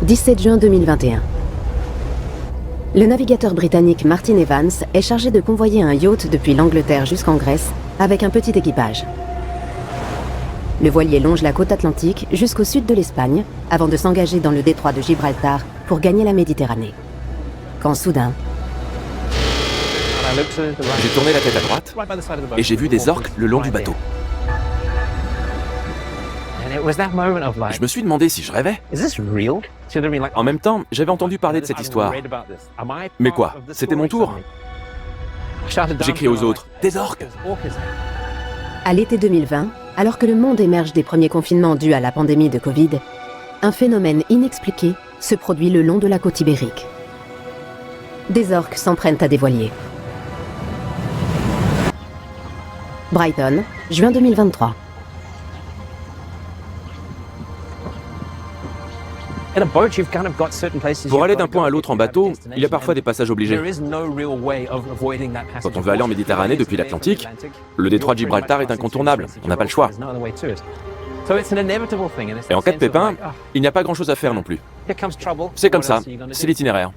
17 juin 2021. Le navigateur britannique Martin Evans est chargé de convoyer un yacht depuis l'Angleterre jusqu'en Grèce avec un petit équipage. Le voilier longe la côte atlantique jusqu'au sud de l'Espagne avant de s'engager dans le détroit de Gibraltar pour gagner la Méditerranée. Quand soudain... J'ai tourné la tête à droite et j'ai vu des orques le long du bateau. Je me suis demandé si je rêvais. En même temps, j'avais entendu parler de cette histoire. Mais quoi? C'était mon tour? J'ai crié aux autres, des orques! À l'été 2020, alors que le monde émerge des premiers confinements dus à la pandémie de Covid, un phénomène inexpliqué se produit le long de la côte ibérique. Des orques s'en prennent à des voiliers. Brighton, juin 2023. Pour aller d'un point à l'autre en bateau, il y a parfois des passages obligés. Quand on veut aller en Méditerranée depuis l'Atlantique, le détroit de Gibraltar est incontournable, on n'a pas le choix. Et en cas de pépin, il n'y a pas grand-chose à faire non plus. C'est comme ça, c'est l'itinéraire.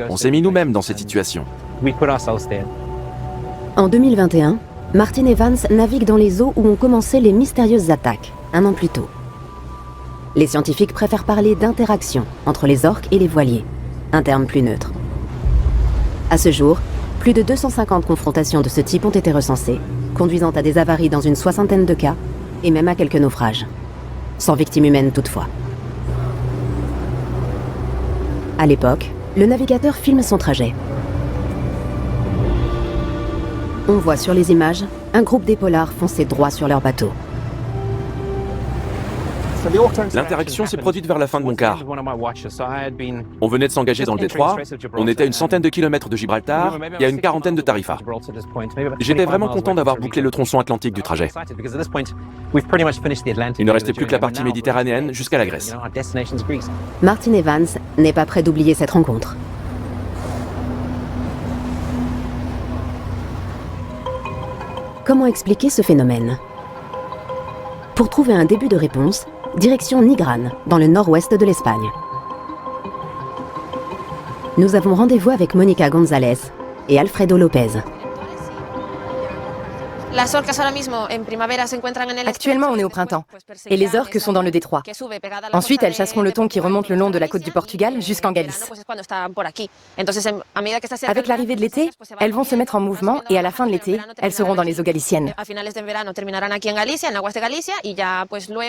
On s'est mis nous-mêmes dans cette situation. En 2021, Martin Evans navigue dans les eaux où ont commencé les mystérieuses attaques, un an plus tôt. Les scientifiques préfèrent parler d'interaction entre les orques et les voiliers, un terme plus neutre. À ce jour, plus de 250 confrontations de ce type ont été recensées, conduisant à des avaries dans une soixantaine de cas, et même à quelques naufrages. Sans victime humaine toutefois. À l'époque, le navigateur filme son trajet. On voit sur les images un groupe d'épaulards foncer droit sur leur bateau. L'interaction s'est produite vers la fin de mon quart. On venait de s'engager dans le détroit, on était à une centaine de kilomètres de Gibraltar et à une quarantaine de Tarifa. J'étais vraiment content d'avoir bouclé le tronçon atlantique du trajet. Il ne restait plus que la partie méditerranéenne jusqu'à la Grèce. Martin Evans n'est pas prêt d'oublier cette rencontre. Comment expliquer ce phénomène? Pour trouver un début de réponse, direction Nigran, dans le nord-ouest de l'Espagne. Nous avons rendez-vous avec Mónica González et Alfredo López. Actuellement, on est au printemps, et les orques sont dans le détroit. Ensuite, elles chasseront le thon qui remonte le long de la côte du Portugal jusqu'en Galice. Avec l'arrivée de l'été, elles vont se mettre en mouvement et à la fin de l'été, elles seront dans les eaux galiciennes.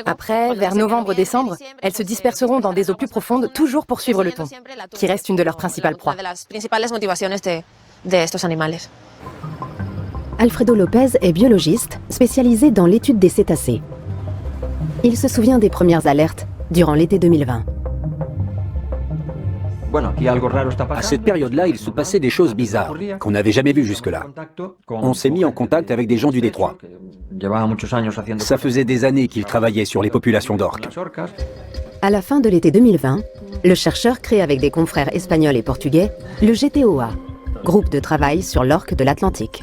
Après, vers novembre-décembre, elles se disperseront dans des eaux plus profondes, toujours pour suivre le thon, qui reste une de leurs principales proies. Alfredo López est biologiste spécialisé dans l'étude des cétacés. Il se souvient des premières alertes durant l'été 2020. À cette période-là, il se passait des choses bizarres qu'on n'avait jamais vues jusque-là. On s'est mis en contact avec des gens du détroit. Ça faisait des années qu'ils travaillaient sur les populations d'orques. À la fin de l'été 2020, le chercheur crée avec des confrères espagnols et portugais le GTOA, groupe de travail sur l'orque de l'Atlantique.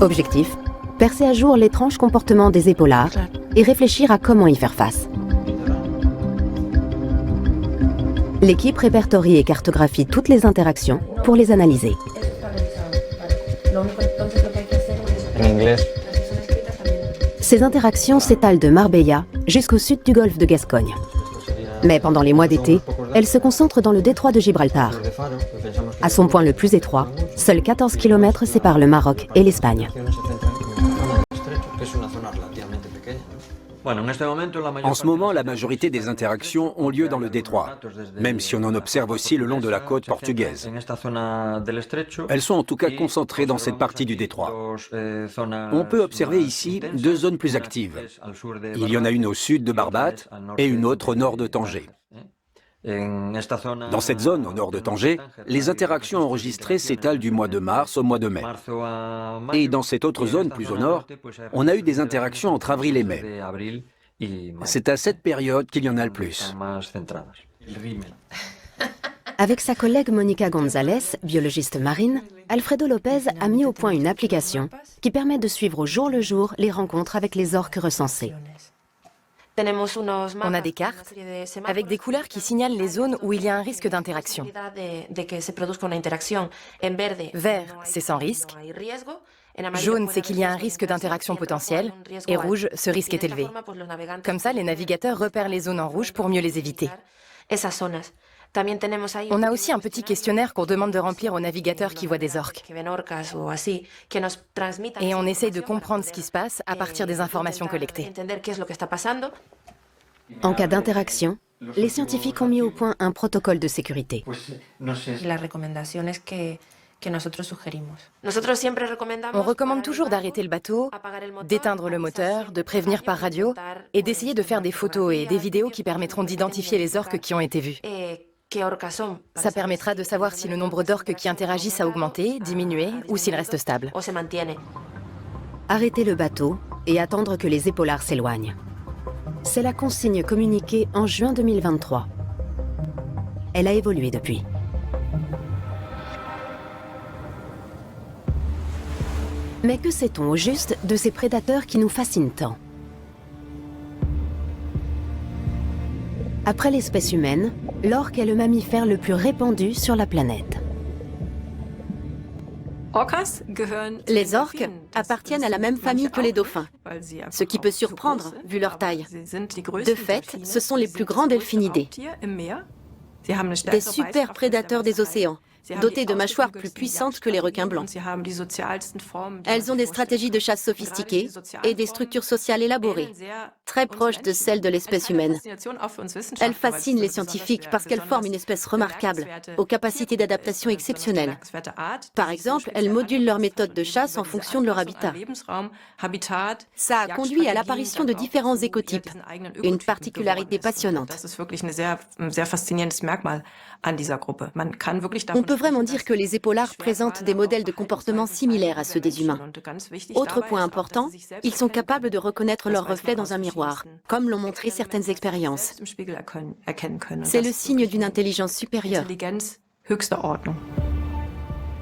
Objectif, percer à jour l'étrange comportement des épaulards et réfléchir à comment y faire face. L'équipe répertorie et cartographie toutes les interactions pour les analyser. Ces interactions s'étalent de Marbella jusqu'au sud du golfe de Gascogne. Mais pendant les mois d'été, elles se concentrent dans le détroit de Gibraltar. À son point le plus étroit, seuls 14 km séparent le Maroc et l'Espagne. En ce moment, la majorité des interactions ont lieu dans le détroit, même si on en observe aussi le long de la côte portugaise. Elles sont en tout cas concentrées dans cette partie du détroit. On peut observer ici deux zones plus actives. Il y en a une au sud de Barbate et une autre au nord de Tanger. Dans cette zone, au nord de Tanger, les interactions enregistrées s'étalent du mois de mars au mois de mai. Et dans cette autre zone, plus au nord, on a eu des interactions entre avril et mai. C'est à cette période qu'il y en a le plus. Avec sa collègue Mónica González, biologiste marine, Alfredo López a mis au point une application qui permet de suivre au jour le jour les rencontres avec les orques recensées. On a des cartes avec des couleurs qui signalent les zones où il y a un risque d'interaction. Vert, c'est sans risque. Jaune, c'est qu'il y a un risque d'interaction potentiel. Et rouge, ce risque est élevé. Comme ça, les navigateurs repèrent les zones en rouge pour mieux les éviter. On a aussi un petit questionnaire qu'on demande de remplir aux navigateurs qui voient des orques. Et on essaye de comprendre ce qui se passe à partir des informations collectées. En cas d'interaction, les scientifiques ont mis au point un protocole de sécurité. On recommande toujours d'arrêter le bateau, d'éteindre le moteur, de prévenir par radio et d'essayer de faire des photos et des vidéos qui permettront d'identifier les orques qui ont été vus. Ça permettra de savoir si le nombre d'orques qui interagissent a augmenté, diminué ou s'il reste stable. Arrêter le bateau et attendre que les épaulards s'éloignent. C'est la consigne communiquée en juin 2023. Elle a évolué depuis. Mais que sait-on au juste de ces prédateurs qui nous fascinent tant? Après l'espèce humaine, l'orque est le mammifère le plus répandu sur la planète. Les orques appartiennent à la même famille que les dauphins, ce qui peut surprendre vu leur taille. De fait, ce sont les plus grands delphinidés, des super prédateurs des océans, dotés de mâchoires plus puissantes que les requins blancs. Elles ont des stratégies de chasse sophistiquées et des structures sociales élaborées, très proches de celles de l'espèce humaine. Elles fascinent les scientifiques parce qu'elles forment une espèce remarquable, aux capacités d'adaptation exceptionnelles. Par exemple, elles modulent leur méthode de chasse en fonction de leur habitat. Ça a conduit à l'apparition de différents écotypes, une particularité passionnante. On peut vraiment dire que les épaulards présentent des modèles de comportement similaires à ceux des humains. Autre point important, ils sont capables de reconnaître leurs reflets dans un miroir, comme l'ont montré certaines expériences. C'est le signe d'une intelligence supérieure.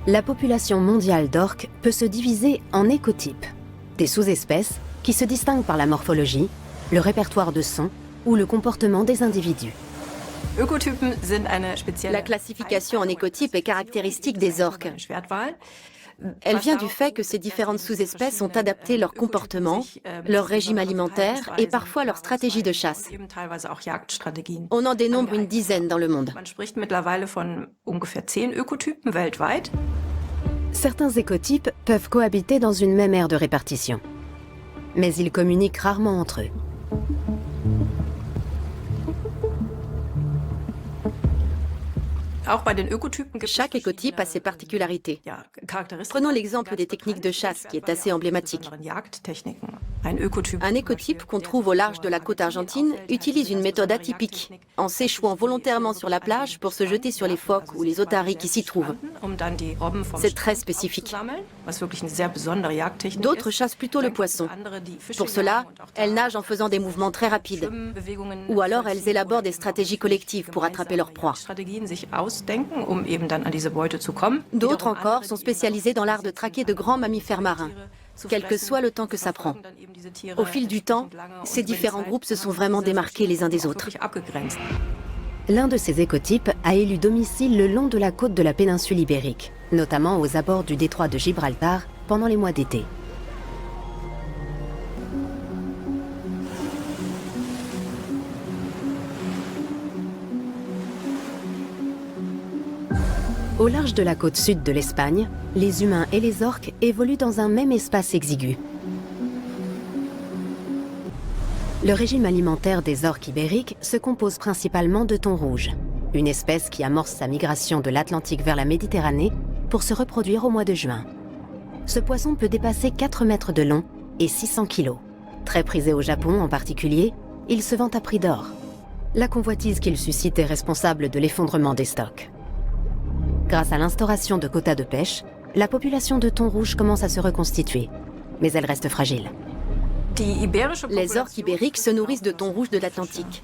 La population mondiale d'orques peut se diviser en écotypes, des sous-espèces qui se distinguent par la morphologie, le répertoire de sons ou le comportement des individus. La classification en écotypes est caractéristique des orques. Elle vient du fait que ces différentes sous-espèces ont adapté leur comportement, leur régime alimentaire et parfois leur stratégie de chasse. On en dénombre une dizaine dans le monde. Certains écotypes peuvent cohabiter dans une même aire de répartition, mais ils communiquent rarement entre eux. Chaque écotype a ses particularités. Prenons l'exemple des techniques de chasse, qui est assez emblématique. Un écotype qu'on trouve au large de la côte argentine utilise une méthode atypique, en s'échouant volontairement sur la plage pour se jeter sur les phoques ou les otaries qui s'y trouvent. C'est très spécifique. D'autres chassent plutôt le poisson. Pour cela, elles nagent en faisant des mouvements très rapides. Ou alors elles élaborent des stratégies collectives pour attraper leur proie. D'autres encore sont spécialisés dans l'art de traquer de grands mammifères marins, quel que soit le temps que ça prend. Au fil du temps, ces différents groupes se sont vraiment démarqués les uns des autres. L'un de ces écotypes a élu domicile le long de la côte de la péninsule ibérique, notamment aux abords du détroit de Gibraltar pendant les mois d'été. Au large de la côte sud de l'Espagne, les humains et les orques évoluent dans un même espace exigu. Le régime alimentaire des orques ibériques se compose principalement de thon rouge, une espèce qui amorce sa migration de l'Atlantique vers la Méditerranée pour se reproduire au mois de juin. Ce poisson peut dépasser 4 mètres de long et 600 kilos. Très prisé au Japon en particulier, il se vend à prix d'or. La convoitise qu'il suscite est responsable de l'effondrement des stocks. Grâce à l'instauration de quotas de pêche, la population de thon rouge commence à se reconstituer, mais elle reste fragile. Les orques ibériques se nourrissent de thon rouge de l'Atlantique.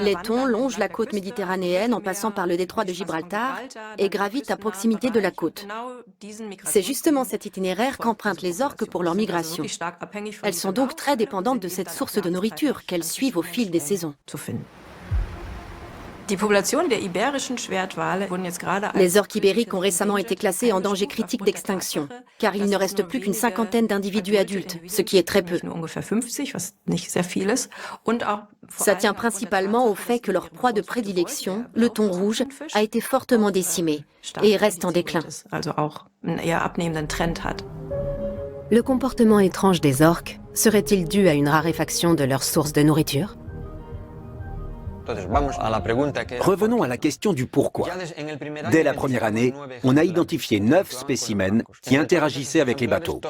Les thons longent la côte méditerranéenne en passant par le détroit de Gibraltar et gravitent à proximité de la côte. C'est justement cet itinéraire qu'empruntent les orques pour leur migration. Elles sont donc très dépendantes de cette source de nourriture qu'elles suivent au fil des saisons. Les orques ibériques ont récemment été classés en danger critique d'extinction, car il ne reste plus qu'une cinquantaine d'individus adultes, ce qui est très peu. Ça tient principalement au fait que leur proie de prédilection, le thon rouge, a été fortement décimée et reste en déclin. Le comportement étrange des orques serait-il dû à une raréfaction de leur source de nourriture ? Revenons à la question du pourquoi. Dès la première année, on a identifié 9 spécimens qui interagissaient avec les bateaux.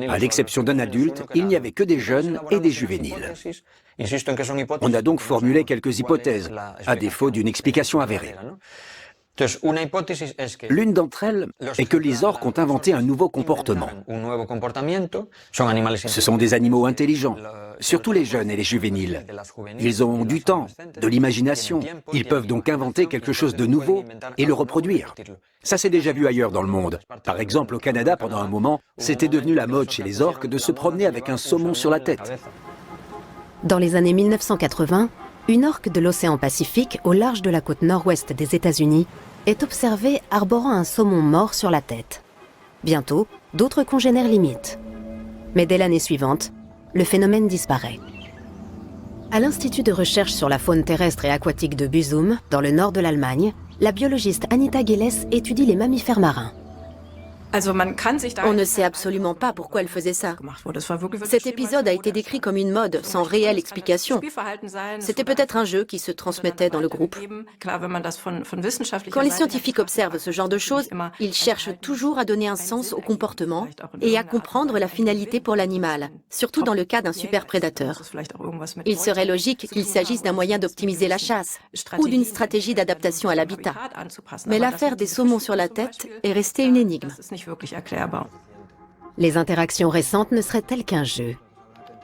À l'exception d'un adulte, il n'y avait que des jeunes et des juvéniles. On a donc formulé quelques hypothèses, à défaut d'une explication avérée. L'une d'entre elles est que les orques ont inventé un nouveau comportement. Ce sont des animaux intelligents, surtout les jeunes et les juvéniles. Ils ont du temps, de l'imagination. Ils peuvent donc inventer quelque chose de nouveau et le reproduire. Ça s'est déjà vu ailleurs dans le monde. Par exemple, au Canada, pendant un moment, c'était devenu la mode chez les orques de se promener avec un saumon sur la tête. Dans les années 1980, une orque de l'océan Pacifique, au large de la côte nord-ouest des États-Unis, est observée arborant un saumon mort sur la tête. Bientôt, d'autres congénères l'imitent. Mais dès l'année suivante, le phénomène disparaît. À l'Institut de recherche sur la faune terrestre et aquatique de Büsum, dans le nord de l'Allemagne, la biologiste Anita Gilles étudie les mammifères marins. On ne sait absolument pas pourquoi elle faisait ça. Cet épisode a été décrit comme une mode, sans réelle explication. C'était peut-être un jeu qui se transmettait dans le groupe. Quand les scientifiques observent ce genre de choses, ils cherchent toujours à donner un sens au comportement et à comprendre la finalité pour l'animal, surtout dans le cas d'un superprédateur. Il serait logique qu'il s'agisse d'un moyen d'optimiser la chasse ou d'une stratégie d'adaptation à l'habitat. Mais l'affaire des saumons sur la tête est restée une énigme. Les interactions récentes ne seraient-elles qu'un jeu ?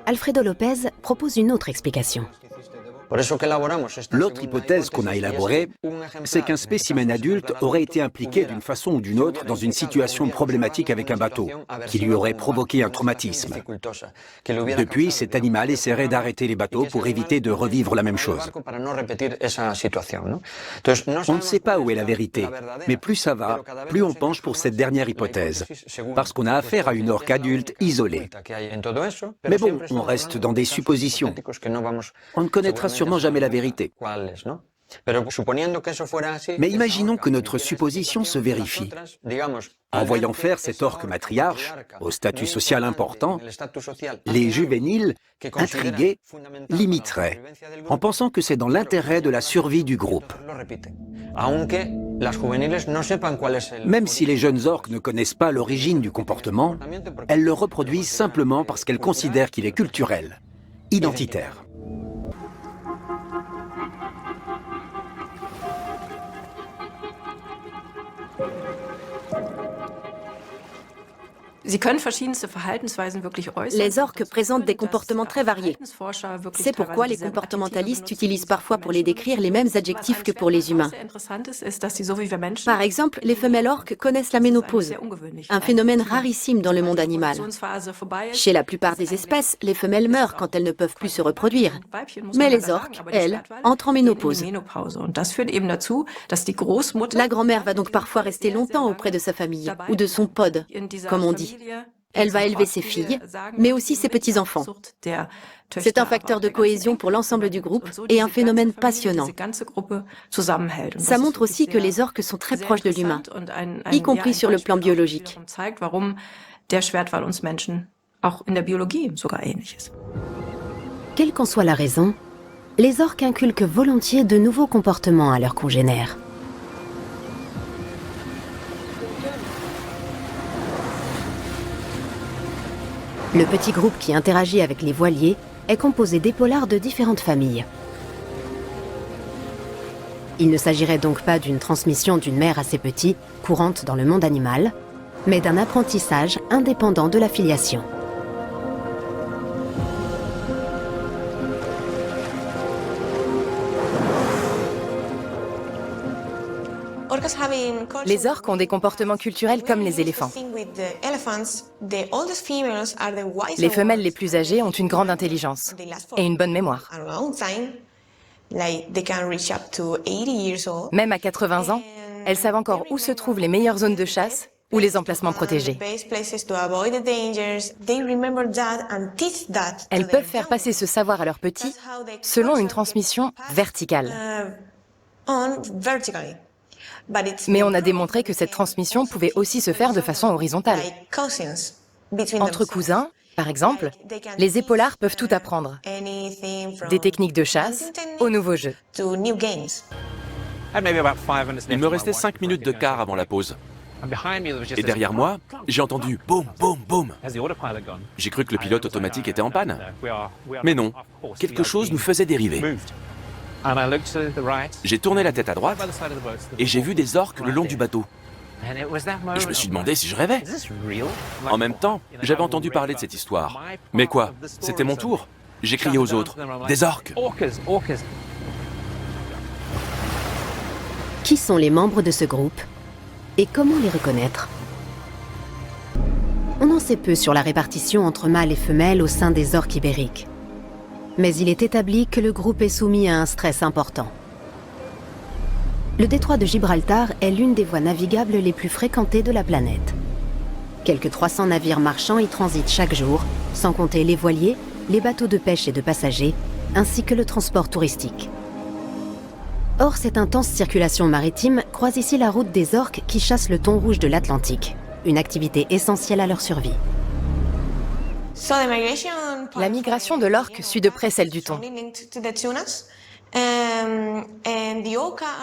Alfredo Lopez propose une autre explication. L'autre hypothèse qu'on a élaborée, c'est qu'un spécimen adulte aurait été impliqué d'une façon ou d'une autre dans une situation problématique avec un bateau, qui lui aurait provoqué un traumatisme. Depuis, cet animal essaierait d'arrêter les bateaux pour éviter de revivre la même chose. On ne sait pas où est la vérité, mais plus ça va, plus on penche pour cette dernière hypothèse, parce qu'on a affaire à une orque adulte isolée. Mais bon, on reste dans des suppositions. On ne connaîtra sûrement jamais la vérité. Mais imaginons que notre supposition se vérifie. En voyant faire cet orque matriarche, au statut social important, les juvéniles, intrigués, l'imiteraient, en pensant que c'est dans l'intérêt de la survie du groupe. Même si les jeunes orques ne connaissent pas l'origine du comportement, elles le reproduisent simplement parce qu'elles considèrent qu'il est culturel, identitaire. Les orques présentent des comportements très variés. C'est pourquoi les comportementalistes utilisent parfois pour les décrire les mêmes adjectifs que pour les humains. Par exemple, les femelles orques connaissent la ménopause, un phénomène rarissime dans le monde animal. Chez la plupart des espèces, les femelles meurent quand elles ne peuvent plus se reproduire. Mais les orques, elles, entrent en ménopause. La grand-mère va donc parfois rester longtemps auprès de sa famille, ou de son pod, comme on dit. Elle va élever ses filles, mais aussi ses petits-enfants. C'est un facteur de cohésion pour l'ensemble du groupe et un phénomène passionnant. Ça montre aussi que les orques sont très proches de l'humain, y compris sur le plan biologique. Quelle qu'en soit la raison, les orques inculquent volontiers de nouveaux comportements à leurs congénères. Le petit groupe qui interagit avec les voiliers est composé d'épaulards de différentes familles. Il ne s'agirait donc pas d'une transmission d'une mère à ses petits, courante dans le monde animal, mais d'un apprentissage indépendant de la filiation. Les orques ont des comportements culturels comme les éléphants. Les femelles les plus âgées ont une grande intelligence et une bonne mémoire. Même à 80 ans, elles savent encore où se trouvent les meilleures zones de chasse ou les emplacements protégés. Elles peuvent faire passer ce savoir à leurs petits selon une transmission verticale. Mais on a démontré que cette transmission pouvait aussi se faire de façon horizontale. Entre cousins, par exemple, les épaulards peuvent tout apprendre, des techniques de chasse aux nouveaux jeux. Il me restait 5 minutes de quart avant la pause. Et derrière moi, j'ai entendu boum, boum, boum. J'ai cru que le pilote automatique était en panne. Mais non, quelque chose nous faisait dériver. J'ai tourné la tête à droite et j'ai vu des orques le long du bateau. Je me suis demandé si je rêvais. En même temps, j'avais entendu parler de cette histoire. Mais quoi? C'était mon tour. J'ai crié aux autres. Des orques! Qui sont les membres de ce groupe? Et comment les reconnaître? On en sait peu sur la répartition entre mâles et femelles au sein des orques ibériques. Mais il est établi que le groupe est soumis à un stress important. Le détroit de Gibraltar est l'une des voies navigables les plus fréquentées de la planète. Quelques 300 navires marchands y transitent chaque jour, sans compter les voiliers, les bateaux de pêche et de passagers, ainsi que le transport touristique. Or, cette intense circulation maritime croise ici la route des orques qui chassent le thon rouge de l'Atlantique, une activité essentielle à leur survie. La migration de l'orque suit de près celle du thon.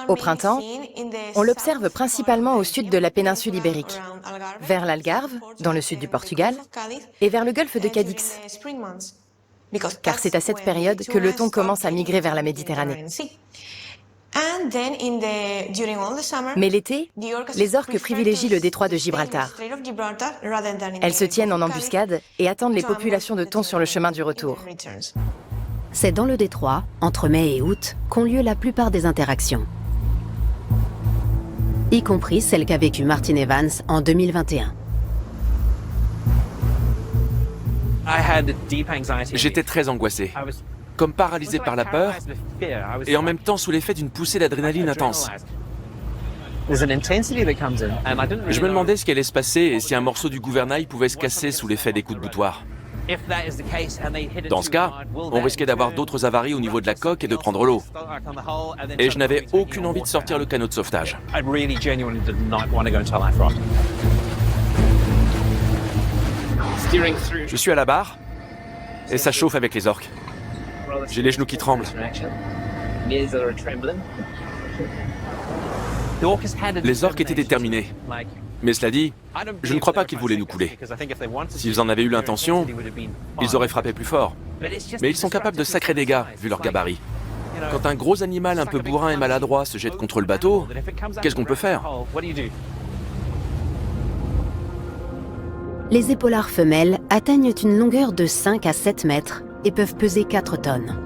Au printemps, on l'observe principalement au sud de la péninsule ibérique, vers l'Algarve, dans le sud du Portugal, et vers le golfe de Cadix, car c'est à cette période que le thon commence à migrer vers la Méditerranée. Mais l'été, les orques privilégient le détroit de Gibraltar. Elles se tiennent en embuscade et attendent les populations de thon sur le chemin du retour. C'est dans le détroit, entre mai et août, qu'ont lieu la plupart des interactions. Y compris celle qu'a vécue Martin Evans en 2021. J'étais très angoissé, comme paralysé par la peur et en même temps sous l'effet d'une poussée d'adrénaline intense. Je me demandais ce qui allait se passer et si un morceau du gouvernail pouvait se casser sous l'effet des coups de boutoir. Dans ce cas, on risquait d'avoir d'autres avaries au niveau de la coque et de prendre l'eau. Et je n'avais aucune envie de sortir le canot de sauvetage. Je suis à la barre et ça chauffe avec les orques. J'ai les genoux qui tremblent. Les orques étaient déterminés. Mais cela dit, je ne crois pas qu'ils voulaient nous couler. S'ils en avaient eu l'intention, ils auraient frappé plus fort. Mais ils sont capables de sacrés dégâts, vu leur gabarit. Quand un gros animal un peu bourrin et maladroit se jette contre le bateau, qu'est-ce qu'on peut faire? Les épaulards femelles atteignent une longueur de 5 à 7 mètres et peuvent peser 4 tonnes.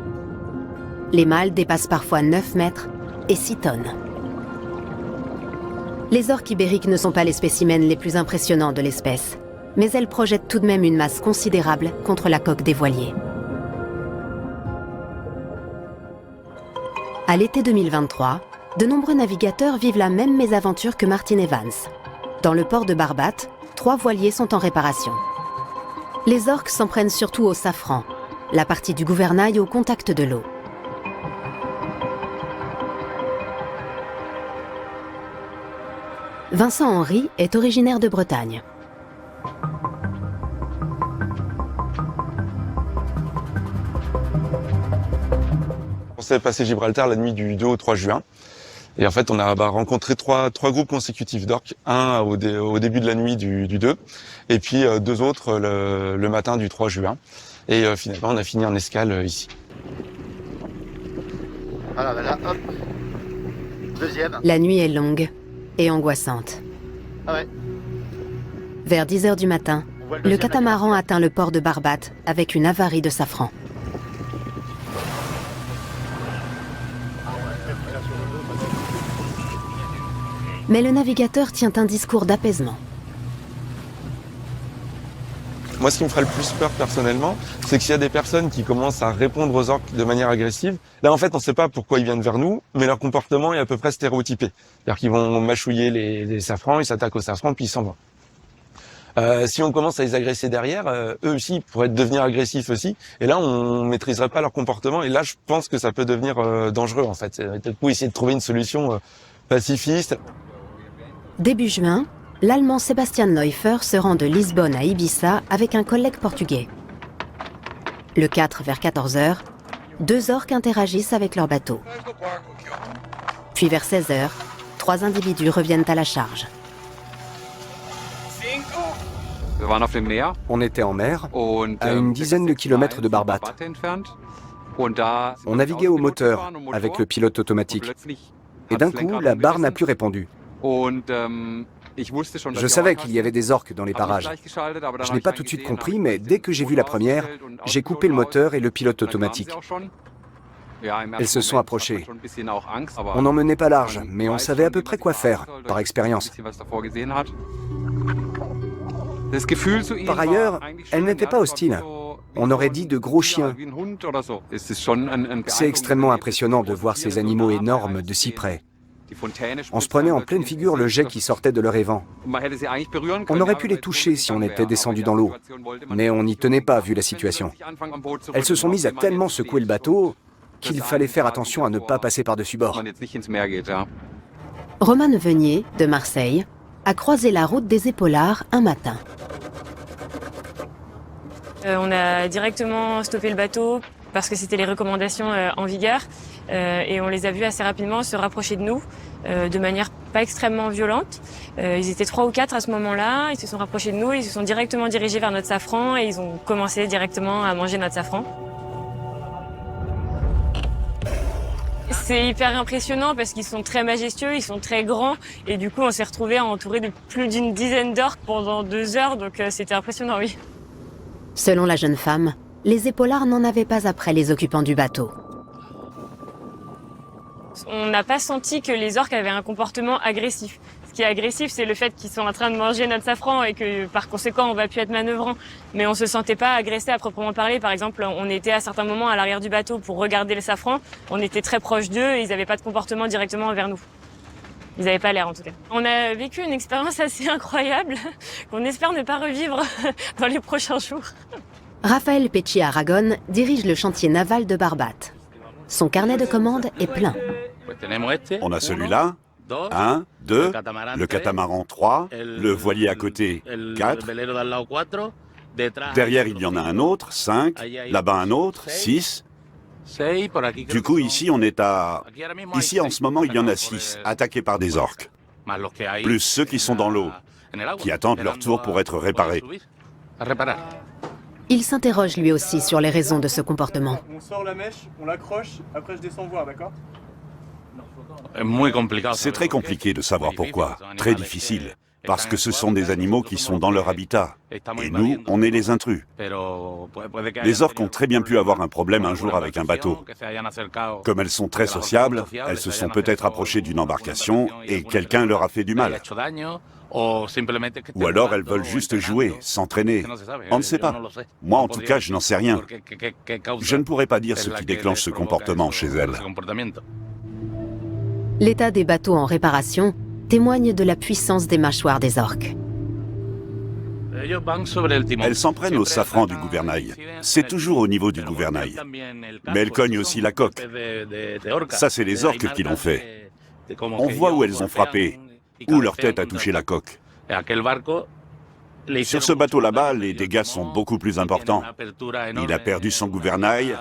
Les mâles dépassent parfois 9 mètres et 6 tonnes. Les orques ibériques ne sont pas les spécimens les plus impressionnants de l'espèce, mais elles projettent tout de même une masse considérable contre la coque des voiliers. À l'été 2023, de nombreux navigateurs vivent la même mésaventure que Martin Evans. Dans le port de Barbate, 3 voiliers sont en réparation. Les orques s'en prennent surtout au safran, la partie du gouvernail au contact de l'eau. Vincent Henry est originaire de Bretagne. On s'est passé Gibraltar la nuit du 2 au 3 juin. Et en fait, on a rencontré trois groupes consécutifs d'orques. Un au début de la nuit du 2, et puis 2 autres le matin du 3 juin. Et finalement, on a fini en escale ici. Voilà, ben là, hop. Deuxième. La nuit est longue et angoissante. Ah ouais. Vers 10 h du matin, le catamaran atteint le port de Barbate avec une avarie de safran. Mais le navigateur tient un discours d'apaisement. Moi, ce qui me ferait le plus peur personnellement, c'est que s'il y a des personnes qui commencent à répondre aux orques de manière agressive, là en fait on ne sait pas pourquoi ils viennent vers nous, mais leur comportement est à peu près stéréotypé. C'est-à-dire qu'ils vont mâchouiller les safrans, ils s'attaquent aux safrans, puis ils s'en vont. Si on commence à les agresser derrière, eux aussi pourraient devenir agressifs aussi, et là on maîtriserait pas leur comportement, et là je pense que ça peut devenir dangereux en fait. C'est peut-être essayer de trouver une solution pacifiste. Début juin, l'Allemand Sebastian Neuffer se rend de Lisbonne à Ibiza avec un collègue portugais. Le 4 vers 14h, 2 orques interagissent avec leur bateau. Puis vers 16h, 3 individus reviennent à la charge. On était en mer, à une dizaine de kilomètres de Barbate. On naviguait au moteur, avec le pilote automatique. Et d'un coup, la barre n'a plus répondu. Je savais qu'il y avait des orques dans les parages. Je n'ai pas tout de suite compris, mais dès que j'ai vu la première, j'ai coupé le moteur et le pilote automatique. Elles se sont approchées. On n'en menait pas large, mais on savait à peu près quoi faire, par expérience. Par ailleurs, elles n'étaient pas hostiles. On aurait dit de gros chiens. C'est extrêmement impressionnant de voir ces animaux énormes de si près. On se prenait en pleine figure le jet qui sortait de leur évent. On aurait pu les toucher si on était descendu dans l'eau, mais on n'y tenait pas vu la situation. Elles se sont mises à tellement secouer le bateau qu'il fallait faire attention à ne pas passer par-dessus bord. Romain Nevenier, de Marseille, a croisé la route des Épaulards un matin. On a directement stoppé le bateau parce que c'était les recommandations en vigueur et on les a vus assez rapidement se rapprocher de nous de manière pas extrêmement violente. Ils étaient 3 ou 4 à ce moment-là, ils se sont rapprochés de nous, ils se sont directement dirigés vers notre safran et ils ont commencé directement à manger notre safran. C'est hyper impressionnant parce qu'ils sont très majestueux, ils sont très grands et du coup on s'est retrouvés entourés de plus d'une dizaine d'orques pendant 2 heures, donc c'était impressionnant, oui. Selon la jeune femme, les Épaulards n'en avaient pas après les occupants du bateau. On n'a pas senti que les orques avaient un comportement agressif. Ce qui est agressif, c'est le fait qu'ils sont en train de manger notre safran et que par conséquent on va plus être manœuvrant. Mais on se sentait pas agressé à proprement parler. Par exemple, on était à certains moments à l'arrière du bateau pour regarder le safran. On était très proche d'eux et ils n'avaient pas de comportement directement envers nous. Ils n'avaient pas l'air en tout cas. On a vécu une expérience assez incroyable qu'on espère ne pas revivre dans les prochains jours. Raphaël Pecci Aragon dirige le chantier naval de Barbate. Son carnet de commandes est plein. On a celui-là, 1, 2, le catamaran 3, le voilier à côté 4, derrière il y en a un autre, 5, là-bas un autre, 6. Du coup ici on est à... Ici en ce moment il y en a 6, attaqués par des orques. Plus ceux qui sont dans l'eau, qui attendent leur tour pour être réparés. Il s'interroge lui aussi sur les raisons de ce comportement. On sort la mèche, on l'accroche, après je descends voir, d'accord? C'est très compliqué de savoir pourquoi, très difficile, parce que ce sont des animaux qui sont dans leur habitat, et nous, on est les intrus. Les orques ont très bien pu avoir un problème un jour avec un bateau. Comme elles sont très sociables, elles se sont peut-être approchées d'une embarcation et quelqu'un leur a fait du mal. Ou alors elles veulent juste jouer, s'entraîner. On ne sait pas. Moi en tout cas, je n'en sais rien. Je ne pourrais pas dire ce qui déclenche ce comportement chez elles. L'état des bateaux en réparation témoigne de la puissance des mâchoires des orques. Elles s'en prennent au safran du gouvernail. C'est toujours au niveau du gouvernail. Mais elles cognent aussi la coque. Ça, c'est les orques qui l'ont fait. On voit où elles ont frappé, où leur tête a touché la coque. Sur ce bateau là-bas, les dégâts sont beaucoup plus importants. Il a perdu son gouvernail.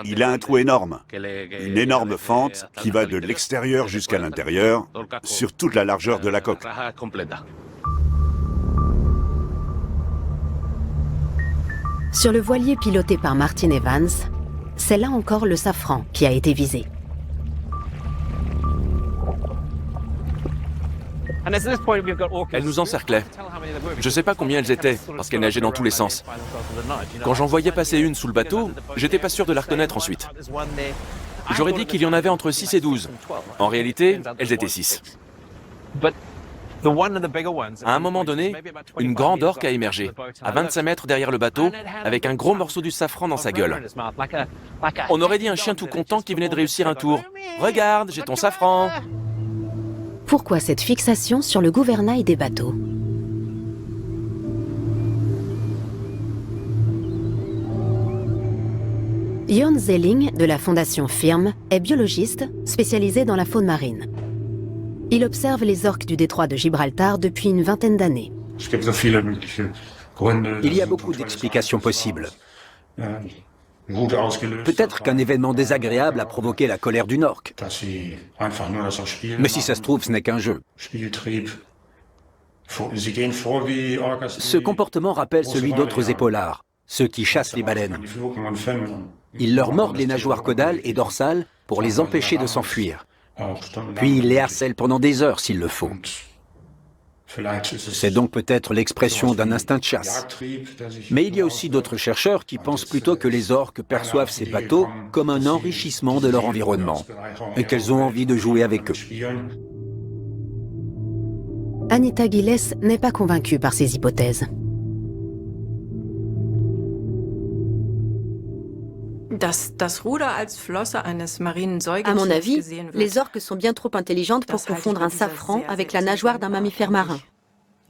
Il a un trou énorme, une énorme fente qui va de l'extérieur jusqu'à l'intérieur, sur toute la largeur de la coque. Sur le voilier piloté par Martin Evans, c'est là encore le safran qui a été visé. Elles nous encerclaient. Je ne sais pas combien elles étaient, parce qu'elles nageaient dans tous les sens. Quand j'en voyais passer une sous le bateau, j'étais pas sûr de la reconnaître ensuite. J'aurais dit qu'il y en avait entre 6 et 12. En réalité, elles étaient 6. À un moment donné, une grande orque a émergé, à 25 mètres derrière le bateau, avec un gros morceau du safran dans sa gueule. On aurait dit un chien tout content qui venait de réussir un tour. « Regarde, j'ai ton safran !» Pourquoi cette fixation sur le gouvernail des bateaux? Jon Zelling, de la fondation FIRM, est biologiste spécialisé dans la faune marine. Il observe les orques du détroit de Gibraltar depuis une vingtaine d'années. Il y a beaucoup d'explications possibles. Peut-être qu'un événement désagréable a provoqué la colère d'une orque. Mais si ça se trouve, ce n'est qu'un jeu. Ce comportement rappelle celui d'autres épaulards, ceux qui chassent les baleines. Ils leur mordent les nageoires caudales et dorsales pour les empêcher de s'enfuir. Puis ils les harcèlent pendant des heures s'il le faut. C'est donc peut-être l'expression d'un instinct de chasse. Mais il y a aussi d'autres chercheurs qui pensent plutôt que les orques perçoivent ces bateaux comme un enrichissement de leur environnement et qu'elles ont envie de jouer avec eux. Anita Gilles n'est pas convaincue par ces hypothèses. À mon avis, les orques sont bien trop intelligentes pour confondre un safran avec la nageoire d'un mammifère marin.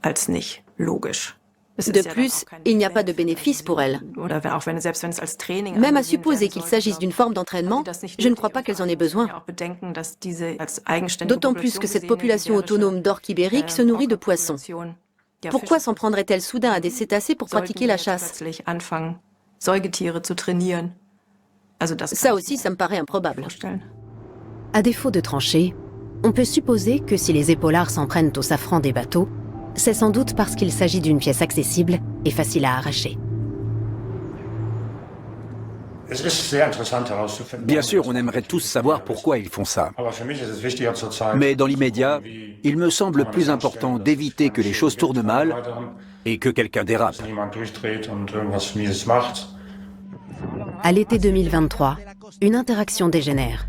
De plus, il n'y a pas de bénéfice pour elles. Même à supposer qu'il s'agisse d'une forme d'entraînement, je ne crois pas qu'elles en aient besoin. D'autant plus que cette population autonome d'orques ibériques se nourrit de poissons. Pourquoi s'en prendrait-elle soudain à des cétacés pour pratiquer la chasse? Ça aussi, ça me paraît improbable. À défaut de trancher, on peut supposer que si les épaulards s'en prennent au safran des bateaux, c'est sans doute parce qu'il s'agit d'une pièce accessible et facile à arracher. Bien sûr, on aimerait tous savoir pourquoi ils font ça. Mais dans l'immédiat, il me semble plus important d'éviter que les choses tournent mal et que quelqu'un dérape. À l'été 2023, une interaction dégénère.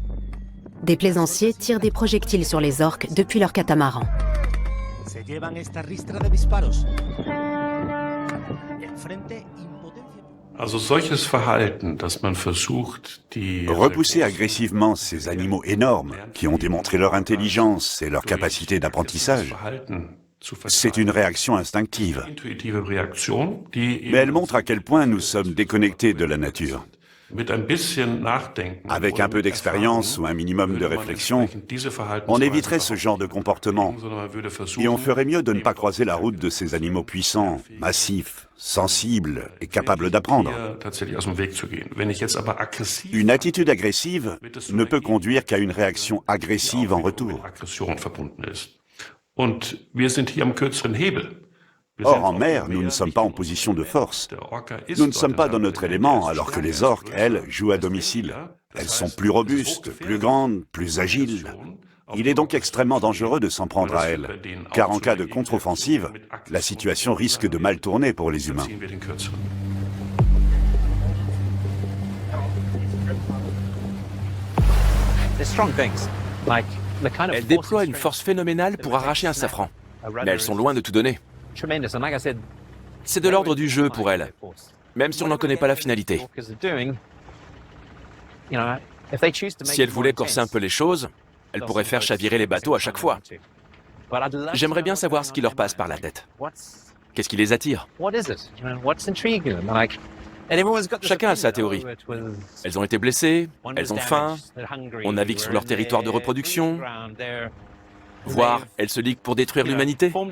Des plaisanciers tirent des projectiles sur les orques depuis leur catamaran. Repousser agressivement ces animaux énormes, qui ont démontré leur intelligence et leur capacité d'apprentissage, c'est une réaction instinctive. Mais elle montre à quel point nous sommes déconnectés de la nature. Avec un peu d'expérience ou un minimum de réflexion, on éviterait ce genre de comportement et on ferait mieux de ne pas croiser la route de ces animaux puissants, massifs, sensibles et capables d'apprendre. Une attitude agressive ne peut conduire qu'à une réaction agressive en retour. Or, en mer, nous ne sommes pas en position de force. Nous ne sommes pas dans notre élément, alors que les orques, elles, jouent à domicile. Elles sont plus robustes, plus grandes, plus agiles. Il est donc extrêmement dangereux de s'en prendre à elles, car en cas de contre-offensive, la situation risque de mal tourner pour les humains. Elles déploient une force phénoménale pour arracher un safran. Mais elles sont loin de tout donner. C'est de l'ordre du jeu pour elles, même si on n'en connaît pas la finalité. Si elles voulaient corser un peu les choses, elles pourraient faire chavirer les bateaux à chaque fois. J'aimerais bien savoir ce qui leur passe par la tête. Qu'est-ce qui les attire? Chacun a sa théorie. Elles ont été blessées, elles ont faim, on navigue sur leur territoire de reproduction, voire elles se liguent pour détruire l'humanité. En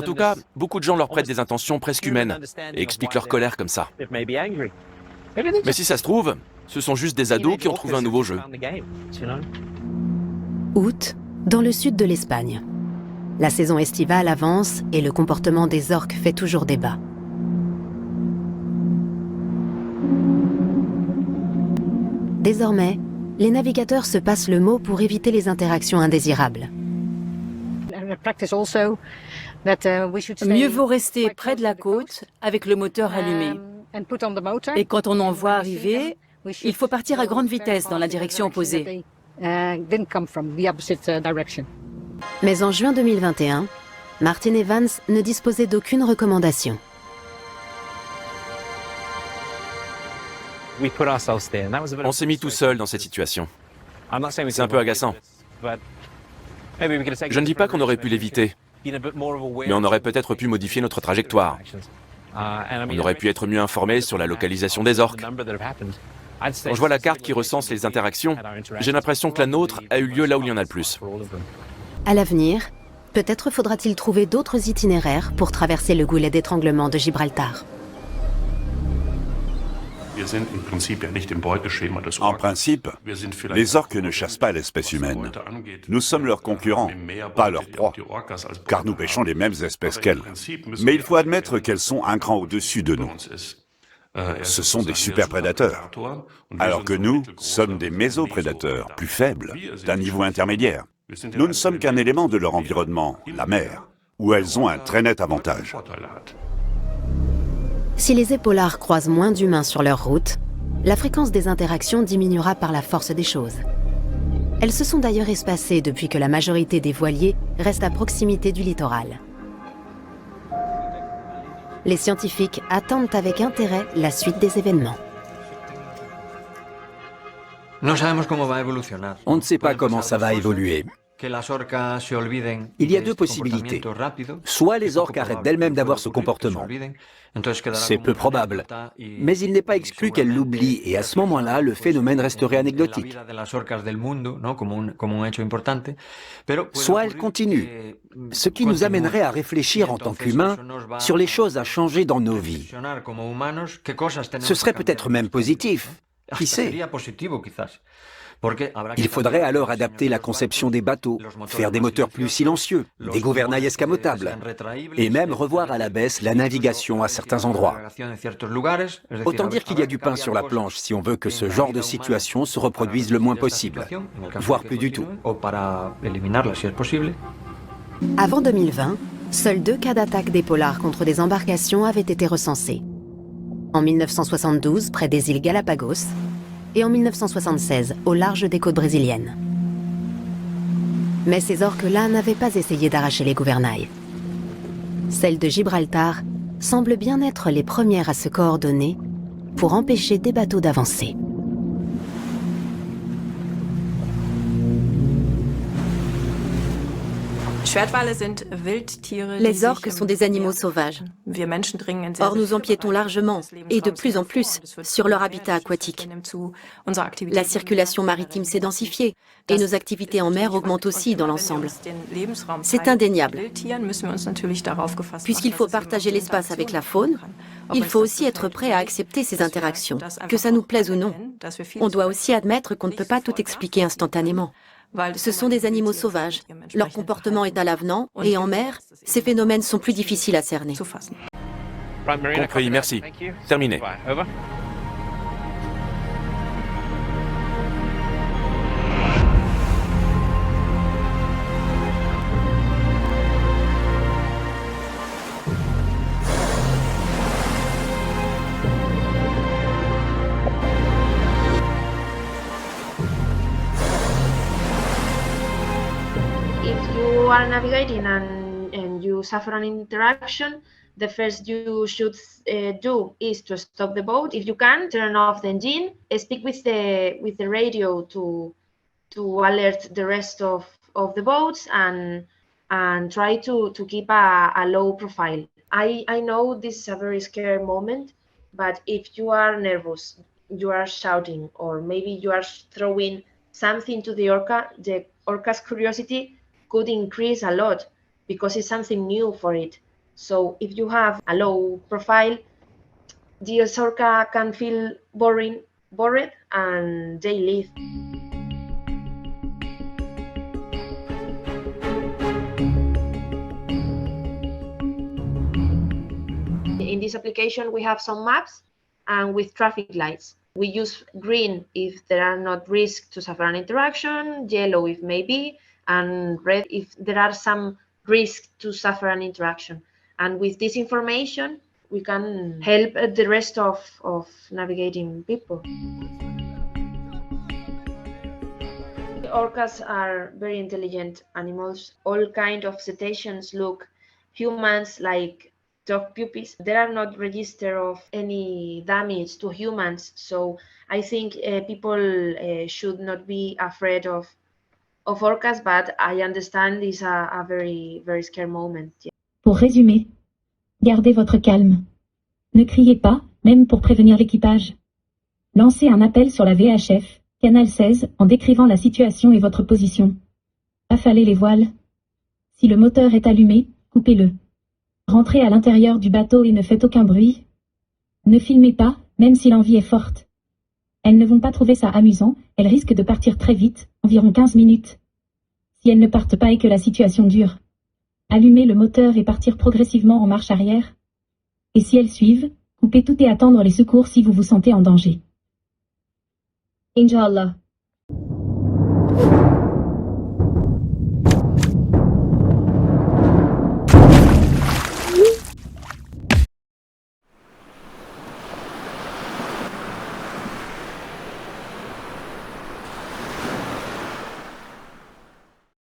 tout cas, beaucoup de gens leur prêtent des intentions presque humaines et expliquent leur colère comme ça. Mais si ça se trouve, ce sont juste des ados qui ont trouvé un nouveau jeu. Août, dans le sud de l'Espagne. La saison estivale avance et le comportement des orques fait toujours débat. Désormais, les navigateurs se passent le mot pour éviter les interactions indésirables. Mieux vaut rester près de la côte avec le moteur allumé. Et quand on en voit arriver, il faut partir à grande vitesse dans la direction opposée. Mais en juin 2021, Martin Evans ne disposait d'aucune recommandation. On s'est mis tout seul dans cette situation. C'est un peu agaçant. Je ne dis pas qu'on aurait pu l'éviter, mais on aurait peut-être pu modifier notre trajectoire. On aurait pu être mieux informé sur la localisation des orques. Quand je vois la carte qui recense les interactions, j'ai l'impression que la nôtre a eu lieu là où il y en a le plus. À l'avenir, peut-être faudra-t-il trouver d'autres itinéraires pour traverser le goulet d'étranglement de Gibraltar. En principe, les orques ne chassent pas l'espèce humaine. Nous sommes leurs concurrents, pas leurs proies, car nous pêchons les mêmes espèces qu'elles. Mais il faut admettre qu'elles sont un cran au-dessus de nous. Ce sont des super-prédateurs, alors que nous sommes des mésoprédateurs, plus faibles, d'un niveau intermédiaire. Nous ne sommes qu'un élément de leur environnement, la mer, où elles ont un très net avantage. Si les épaulards croisent moins d'humains sur leur route, la fréquence des interactions diminuera par la force des choses. Elles se sont d'ailleurs espacées depuis que la majorité des voiliers restent à proximité du littoral. Les scientifiques attendent avec intérêt la suite des événements. On ne sait pas comment ça va évoluer. Il y a deux possibilités. Soit les orques arrêtent d'elles-mêmes d'avoir ce comportement. C'est peu probable. Mais il n'est pas exclu qu'elles l'oublient et à ce moment-là, le phénomène resterait anecdotique. Soit elles continuent, ce qui nous amènerait à réfléchir en tant qu'humains sur les choses à changer dans nos vies. Ce serait peut-être même positif. Qui sait ? Il faudrait alors adapter la conception des bateaux, faire des moteurs plus silencieux, des gouvernails escamotables, et même revoir à la baisse la navigation à certains endroits. Autant dire qu'il y a du pain sur la planche si on veut que ce genre de situation se reproduise le moins possible, voire plus du tout. Avant 2020, seuls 2 cas d'attaque d'épaulards contre des embarcations avaient été recensés. En 1972, près des îles Galapagos, et en 1976, au large des côtes brésiliennes. Mais ces orques-là n'avaient pas essayé d'arracher les gouvernails. Celles de Gibraltar semblent bien être les premières à se coordonner pour empêcher des bateaux d'avancer. Les orques sont des animaux sauvages. Or, nous empiétons largement, et de plus en plus, sur leur habitat aquatique. La circulation maritime s'est densifiée, et nos activités en mer augmentent aussi dans l'ensemble. C'est indéniable. Puisqu'il faut partager l'espace avec la faune, il faut aussi être prêt à accepter ces interactions, que ça nous plaise ou non. On doit aussi admettre qu'on ne peut pas tout expliquer instantanément. Ce sont des animaux sauvages. Leur comportement est à l'avenant, et en mer, ces phénomènes sont plus difficiles à cerner. Compris, merci. Terminé. You are navigating and you suffer an interaction, the first you should do is to stop the boat. If you can, turn off the engine, speak with the radio to alert the rest of the boats and try to keep a low profile. I know this is a very scary moment, but if you are nervous, you are shouting, or maybe you are throwing something to the orca's curiosity could increase a lot because it's something new for it. So if you have a low profile, the orca can feel bored and they leave. In this application, we have some maps and with traffic lights. We use green if there are not risks to suffer an interaction, yellow if maybe, and red if there are some risks to suffer an interaction. And with this information, we can help the rest of navigating people. orcas are very intelligent animals. All kind of cetaceans look humans like dog puppies. There are not register of any damage to humans, so I think people should not be afraid of orcas, but I understand it's a very, very scary moment. Yeah. Pour résumer, gardez votre calme. Ne criez pas, même pour prévenir l'équipage. Lancez un appel sur la VHF, canal 16, en décrivant la situation et votre position. Affalez les voiles. Si le moteur est allumé, coupez-le. Rentrez à l'intérieur du bateau et ne faites aucun bruit. Ne filmez pas, même si l'envie est forte. Elles ne vont pas trouver ça amusant, elles risquent de partir très vite, environ 15 minutes. Si elles ne partent pas et que la situation dure, allumez le moteur et partir progressivement en marche arrière. Et si elles suivent, coupez tout et attendre les secours si vous vous sentez en danger. Inch'Allah.